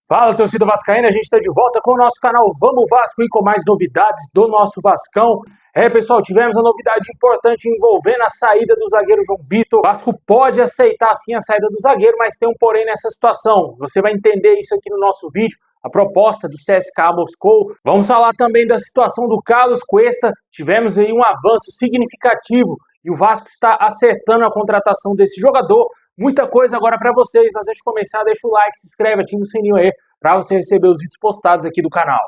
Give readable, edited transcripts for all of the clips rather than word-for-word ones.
Fala, torcida vascaína, a gente está de volta com o nosso canal Vamos Vasco e com mais novidades do nosso Vascão. Pessoal, tivemos uma novidade importante envolvendo a saída do zagueiro João Vitor. O Vasco pode aceitar sim a saída do zagueiro, mas tem um porém nessa situação. Você vai entender isso aqui no nosso vídeo, a proposta do CSKA Moscou. Vamos falar também da situação do Carlos Cuesta. Tivemos aí um avanço significativo e o Vasco está acertando a contratação desse jogador. Muita coisa agora para vocês, mas antes de começar, deixa o like, se inscreve, ativa o sininho aí para você receber os vídeos postados aqui do canal.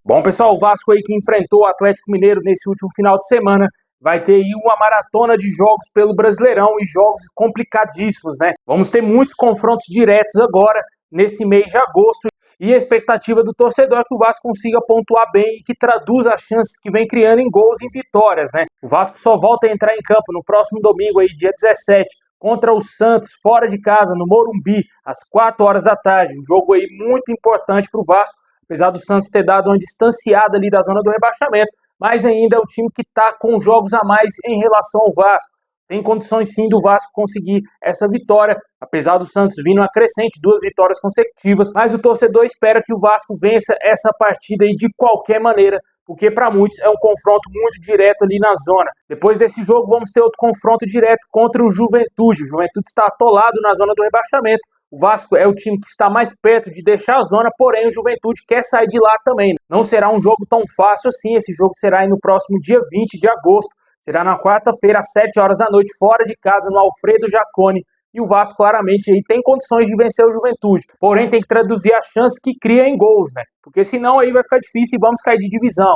Bom, pessoal, o Vasco aí que enfrentou o Atlético Mineiro nesse último final de semana vai ter aí uma maratona de jogos pelo Brasileirão e jogos complicadíssimos, né? Vamos ter muitos confrontos diretos agora nesse mês de agosto. E a expectativa do torcedor é que o Vasco consiga pontuar bem e que traduza as chances que vem criando em gols e em vitórias, né? O Vasco só volta a entrar em campo no próximo domingo, aí, dia 17, contra o Santos, fora de casa, no Morumbi, às 4 horas da tarde. Um jogo aí muito importante para o Vasco, apesar do Santos ter dado uma distanciada ali da zona do rebaixamento, mas ainda é o time que está com jogos a mais em relação ao Vasco. Tem condições sim do Vasco conseguir essa vitória, apesar do Santos vir numa crescente, 2 vitórias consecutivas, mas o torcedor espera que o Vasco vença essa partida aí de qualquer maneira, porque para muitos é um confronto muito direto ali na zona. Depois desse jogo vamos ter outro confronto direto contra o Juventude. O Juventude está atolado na zona do rebaixamento. O Vasco é o time que está mais perto de deixar a zona, porém o Juventude quer sair de lá também. Não será um jogo tão fácil assim, esse jogo será aí no próximo dia 20 de agosto. Será na quarta-feira, às 7 horas da noite, fora de casa, no Alfredo Jaconi. E o Vasco, claramente, aí tem condições de vencer o Juventude. Porém, tem que traduzir a chance que cria em gols, né? Porque senão aí vai ficar difícil e vamos cair de divisão.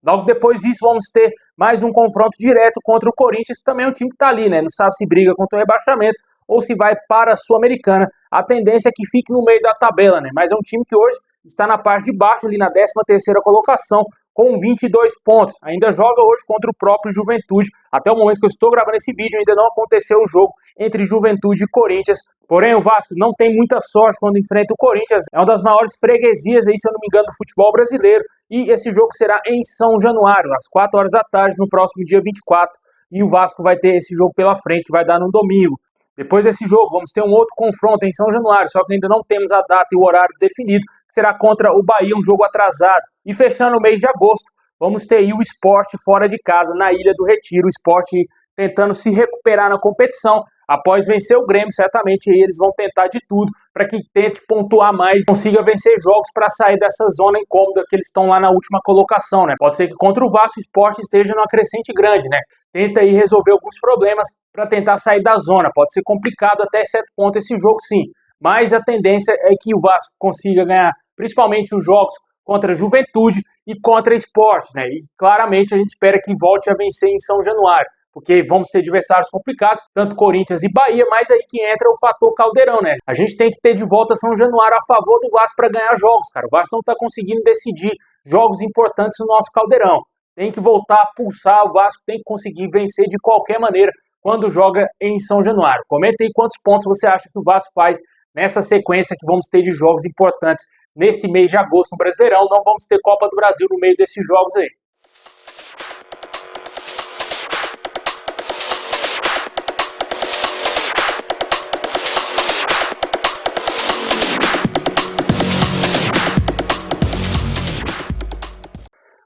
Logo depois disso, vamos ter mais um confronto direto contra o Corinthians, que também é um time que está ali, né? Não sabe se briga contra o rebaixamento ou se vai para a Sul-Americana. A tendência é que fique no meio da tabela, né? Mas é um time que hoje está na parte de baixo, ali na 13ª colocação, com 22 pontos. Ainda joga hoje contra o próprio Juventude. Até o momento que eu estou gravando esse vídeo, ainda não aconteceu o jogo entre Juventude e Corinthians. Porém, o Vasco não tem muita sorte quando enfrenta o Corinthians. É uma das maiores freguesias, aí, se eu não me engano, do futebol brasileiro. E esse jogo será em São Januário, às 4 horas da tarde, no próximo dia 24. E o Vasco vai ter esse jogo pela frente, vai dar no domingo. Depois desse jogo, vamos ter um outro confronto em São Januário, só que ainda não temos a data e o horário definido. Será contra o Bahia, um jogo atrasado. E fechando o mês de agosto, vamos ter aí o Sport fora de casa, na Ilha do Retiro. O Sport tentando se recuperar na competição. Após vencer o Grêmio, certamente aí eles vão tentar de tudo para que tente pontuar mais, consiga vencer jogos para sair dessa zona incômoda que eles estão lá na última colocação, né? Pode ser que contra o Vasco o Sport esteja numa crescente grande, né? Tenta aí resolver alguns problemas para tentar sair da zona. Pode ser complicado até certo ponto esse jogo, sim. Mas a tendência é que o Vasco consiga ganhar, principalmente os jogos contra a Juventude e contra o Sport, né? E claramente a gente espera que volte a vencer em São Januário, porque vamos ter adversários complicados, tanto Corinthians e Bahia, mas aí que entra o fator Caldeirão, né? A gente tem que ter de volta São Januário a favor do Vasco para ganhar jogos, cara. O Vasco não está conseguindo decidir jogos importantes no nosso Caldeirão. Tem que voltar a pulsar, o Vasco tem que conseguir vencer de qualquer maneira quando joga em São Januário. Comenta aí quantos pontos você acha que o Vasco faz nessa sequência que vamos ter de jogos importantes nesse mês de agosto no Brasileirão. Não vamos ter Copa do Brasil no meio desses jogos aí.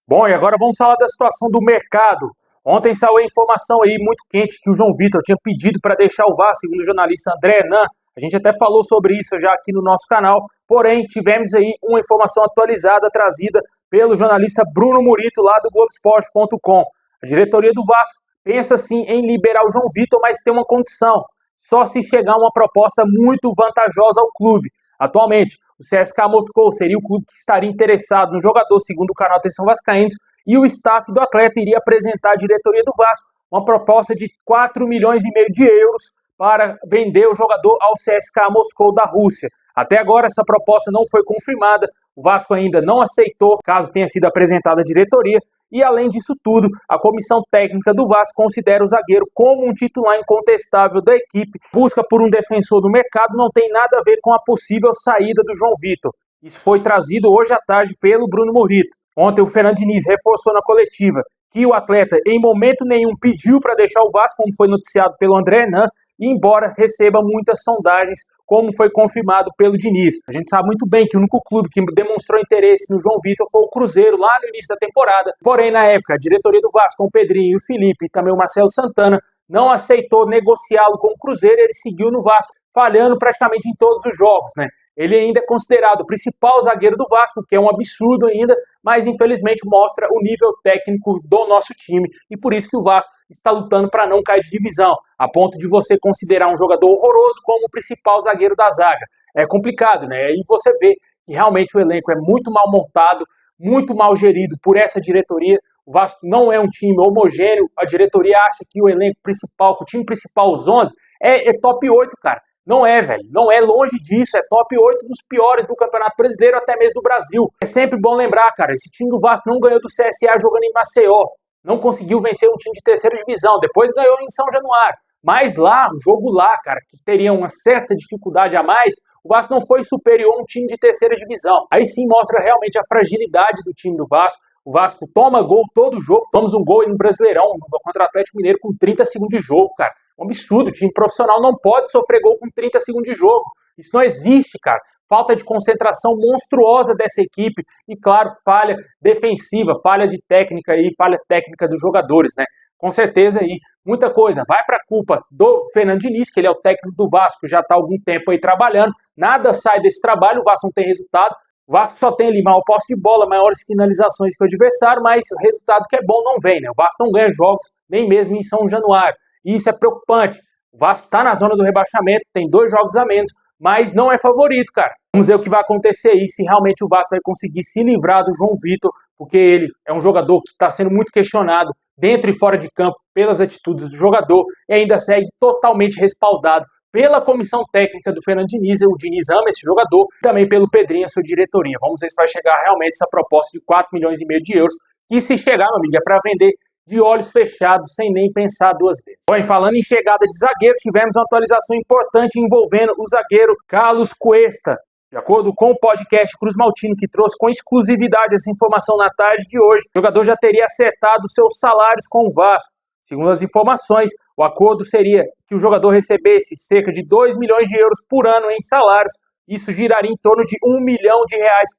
Bom, e agora vamos falar da situação do mercado. Ontem saiu a informação aí muito quente que o João Vitor tinha pedido para deixar o Vasco, segundo o jornalista André Hernan. A gente até falou sobre isso já aqui no nosso canal, porém tivemos aí uma informação atualizada trazida pelo jornalista Bruno Murito lá do Globoesporte.com. A diretoria do Vasco pensa sim em liberar o João Vitor, mas tem uma condição: só se chegar uma proposta muito vantajosa ao clube. Atualmente, o CSKA Moscou seria o clube que estaria interessado no jogador, segundo o canal Atenção Vascaínos, e o staff do atleta iria apresentar à diretoria do Vasco uma proposta de 4,5 milhões de euros para vender o jogador ao CSKA Moscou da Rússia. Até agora essa proposta não foi confirmada, o Vasco ainda não aceitou, caso tenha sido apresentada à diretoria, e além disso tudo, a comissão técnica do Vasco considera o zagueiro como um titular incontestável da equipe. Busca por um defensor do mercado não tem nada a ver com a possível saída do João Vitor. Isso foi trazido hoje à tarde pelo Bruno Murito. Ontem o Fernando Diniz reforçou na coletiva que o atleta em momento nenhum pediu para deixar o Vasco, como foi noticiado pelo André Hernan, embora receba muitas sondagens, como foi confirmado pelo Diniz. A gente sabe muito bem que o único clube que demonstrou interesse no João Vitor foi o Cruzeiro, lá no início da temporada. Porém, na época, a diretoria do Vasco, com o Pedrinho, o Felipe e também o Marcelo Santana, não aceitou negociá-lo com o Cruzeiro, ele seguiu no Vasco, falhando praticamente em todos os jogos, né? Ele ainda é considerado o principal zagueiro do Vasco, que é um absurdo ainda, mas infelizmente mostra o nível técnico do nosso time e por isso que o Vasco está lutando para não cair de divisão, a ponto de você considerar um jogador horroroso como o principal zagueiro da zaga. É complicado, né? Aí você vê que realmente o elenco é muito mal montado, muito mal gerido por essa diretoria. O Vasco não é um time homogêneo, a diretoria acha que o elenco principal, que o time principal, os 11, é top 8, cara. Não é, velho. Não é, longe disso. É top 8 dos piores do Campeonato Brasileiro, até mesmo do Brasil. É sempre bom lembrar, cara, esse time do Vasco não ganhou do CSA jogando em Maceió. Não conseguiu vencer um time de terceira divisão. Depois ganhou em São Januário. Mas lá, o jogo lá, cara, que teria uma certa dificuldade a mais, o Vasco não foi superior a um time de terceira divisão. Aí sim mostra realmente a fragilidade do time do Vasco. O Vasco toma gol todo jogo. Tomamos um gol no Brasileirão contra o Atlético Mineiro com 30 segundos de jogo, cara. Um absurdo, o time profissional não pode sofrer gol com 30 segundos de jogo. Isso não existe, cara. Falta de concentração monstruosa dessa equipe e, claro, falha defensiva, falha de técnica aí, falha técnica dos jogadores, né? Com certeza aí, muita coisa vai para a culpa do Fernando Diniz, que ele é o técnico do Vasco, já está há algum tempo aí trabalhando, nada sai desse trabalho, o Vasco não tem resultado, o Vasco só tem ali maior posse de bola, maiores finalizações que o adversário, mas o resultado que é bom não vem, né? O Vasco não ganha jogos, nem mesmo em São Januário. E isso é preocupante. O Vasco está na zona do rebaixamento, tem 2 jogos a menos, mas não é favorito, cara. Vamos ver o que vai acontecer aí, se realmente o Vasco vai conseguir se livrar do João Vitor, porque ele é um jogador que está sendo muito questionado dentro e fora de campo pelas atitudes do jogador e ainda segue totalmente respaldado pela comissão técnica do Fernando Diniz. O Diniz ama esse jogador, também pelo Pedrinho, a sua diretoria. Vamos ver se vai chegar realmente essa proposta de 4,5 milhões de euros, que se chegar, meu amigo, é para vender de olhos fechados, sem nem pensar 2 vezes. Bom, falando em chegada de zagueiro, tivemos uma atualização importante envolvendo o zagueiro Carlos Cuesta. De acordo com o podcast Cruz Maltino, que trouxe com exclusividade essa informação na tarde de hoje, o jogador já teria acertado seus salários com o Vasco. Segundo as informações, o acordo seria que o jogador recebesse cerca de 2 milhões de euros por ano em salários. Isso giraria em torno de R$1 milhão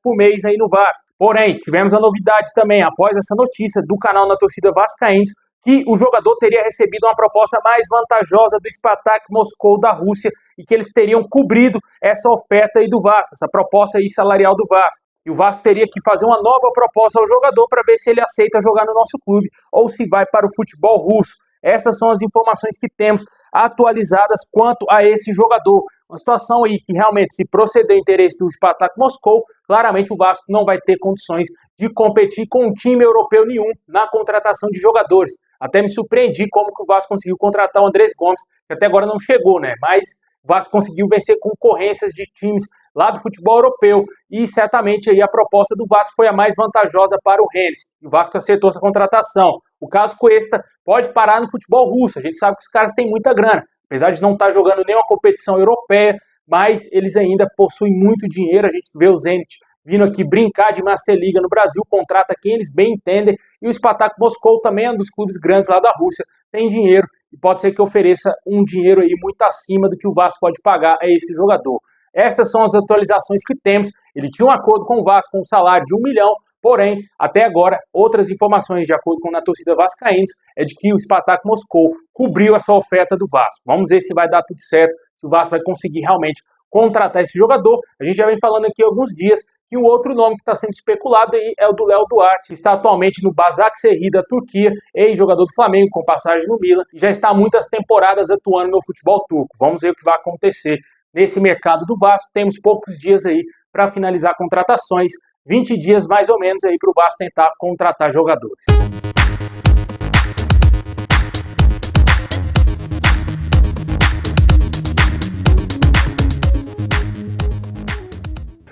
por mês aí no Vasco. Porém, tivemos a novidade também, após essa notícia do canal Na Torcida Vascaínos, que o jogador teria recebido uma proposta mais vantajosa do Spartak Moscou da Rússia e que eles teriam cobrido essa oferta aí do Vasco, essa proposta aí salarial do Vasco. E o Vasco teria que fazer uma nova proposta ao jogador para ver se ele aceita jogar no nosso clube ou se vai para o futebol russo. Essas são as informações que temos atualizadas quanto a esse jogador. Uma situação aí que realmente, se proceder o interesse do Spartak Moscou, claramente o Vasco não vai ter condições de competir com um time europeu nenhum na contratação de jogadores. Até me surpreendi como que o Vasco conseguiu contratar o Andrés Gomes, que até agora não chegou, né? Mas o Vasco conseguiu vencer concorrências de times lá do futebol europeu e certamente aí a proposta do Vasco foi a mais vantajosa para o Rennes. O Vasco acertou essa contratação. O caso Cuesta pode parar no futebol russo. A gente sabe que os caras têm muita grana, apesar de não estar jogando nenhuma competição europeia, mas eles ainda possuem muito dinheiro. A gente vê o Zenit vindo aqui brincar de Master Liga no Brasil, contrata quem eles bem entendem, e o Spartak Moscou também é um dos clubes grandes lá da Rússia, tem dinheiro, e pode ser que ofereça um dinheiro aí muito acima do que o Vasco pode pagar a esse jogador. Essas são as atualizações que temos. Ele tinha um acordo com o Vasco com um salário de 1 milhão, porém, até agora, outras informações de acordo com a torcida vascaínos é de que o Spartak Moscou cobriu essa oferta do Vasco. Vamos ver se vai dar tudo certo, se o Vasco vai conseguir realmente contratar esse jogador. A gente já vem falando aqui há alguns dias que o outro nome que está sendo especulado aí é o do Léo Duarte, que está atualmente no Başakşehir da Turquia, ex-jogador do Flamengo, com passagem no Milan, e já está há muitas temporadas atuando no futebol turco. Vamos ver o que vai acontecer nesse mercado do Vasco. Temos poucos dias aí para finalizar contratações, 20 dias mais ou menos aí para o Vasco tentar contratar jogadores.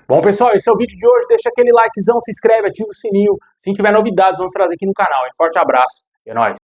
Bom, pessoal, esse é o vídeo de hoje. Deixa aquele likezão, se inscreve, ativa o sininho. Se tiver novidades, vamos trazer aqui no canal. Um forte abraço e é nóis.